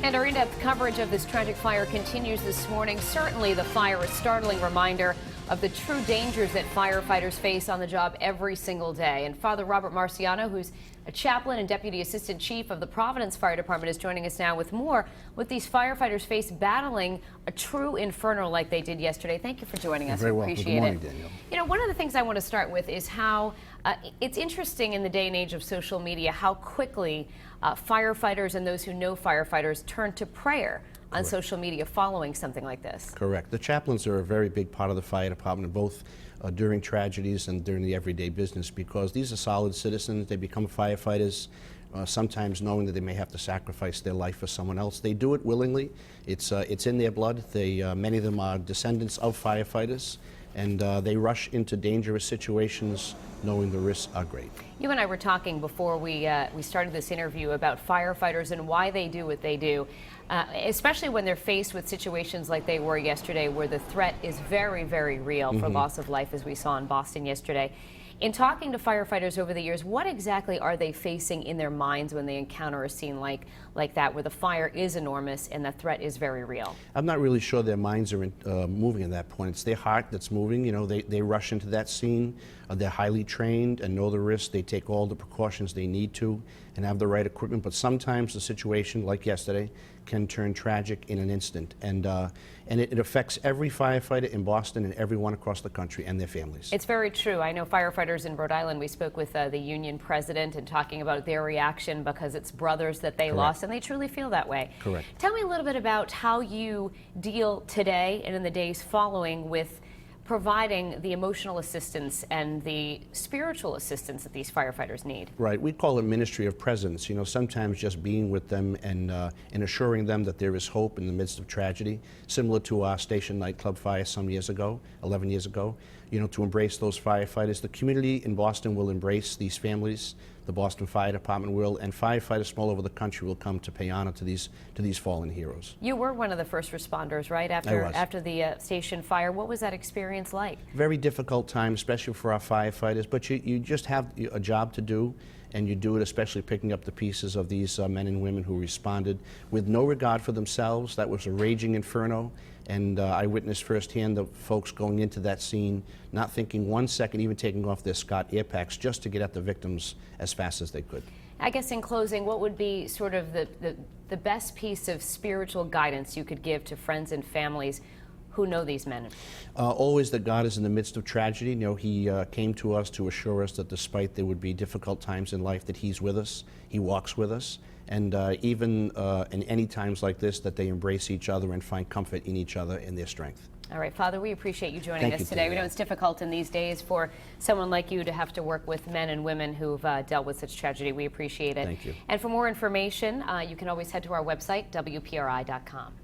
And our in-depth coverage of this tragic fire continues this morning. Certainly the fire is a startling reminder of the true dangers that firefighters face on the job every single day. And Father Robert Marciano, who's a chaplain and deputy assistant chief of the Providence Fire Department, is joining us now with more what these firefighters face battling a true inferno like they did yesterday. Thank you for joining us. Very well. Appreciate Good morning, it. Daniel. You know, one of the things I want to start with is how it's interesting in the day and age of social media how quickly firefighters and those who know firefighters turn to prayer on Correct. social media following something like this. Correct. The chaplains are a very big part of the fire department, both during tragedies and during the everyday business, because these are solid citizens. They become firefighters, sometimes knowing that they may have to sacrifice their life for someone else. They do it willingly. It's in their blood. Many of them are descendants of firefighters, and they rush into dangerous situations knowing the risks are great. You and I were talking before we started this interview about firefighters and why they do what they do, especially when they're faced with situations like they were yesterday, where the threat is very, very real for loss of life, as we saw in Boston yesterday. In talking to firefighters over the years, what exactly are they facing in their minds when they encounter a scene like that, where the fire is enormous and the threat is very real? I'm not really sure their minds are moving at that point. It's their heart that's moving. You know, they rush into that scene. They're highly trained and know the risks. They take all the precautions they need to and have the right equipment. But sometimes the situation, like yesterday, can turn tragic in an instant. And it affects every firefighter in Boston and everyone across the country and their families. It's very true. I know firefighters in Rhode Island, we spoke with the union president and talking about their reaction because it's brothers that they lost, and they truly feel that way. Correct. Tell me a little bit about how you deal today and in the days following with providing the emotional assistance and the spiritual assistance that these firefighters need. Right. We call it ministry of presence. You know, sometimes just being with them and assuring them that there is hope in the midst of tragedy, similar to our station nightclub fire some years ago, 11 years ago. You know, to embrace those firefighters. The community in Boston will embrace these families. The Boston Fire Department will, and firefighters from all over the country will come to pay honor to these fallen heroes. You were one of the first responders, right? After the station fire. What was that experience like? Very difficult time, especially for our firefighters, but you just have a job to do, and you do it especially picking up the pieces of these men and women who responded with no regard for themselves. That was a raging inferno, and I witnessed firsthand the folks going into that scene, not thinking 1 second, even taking off their Scott air packs just to get at the victims as fast as they could. I guess in closing, what would be sort of the best piece of spiritual guidance you could give to friends and families who know these men? Always that God is in the midst of tragedy. You know, He came to us to assure us that despite there would be difficult times in life, that He's with us, He walks with us, and even in any times like this, that they embrace each other and find comfort in each other and their strength. All right, Father, we appreciate you joining us today. We know it's difficult in these days for someone like you to have to work with men and women who've dealt with such tragedy. We appreciate it. Thank you. And for more information, you can always head to our website, WPRI.com.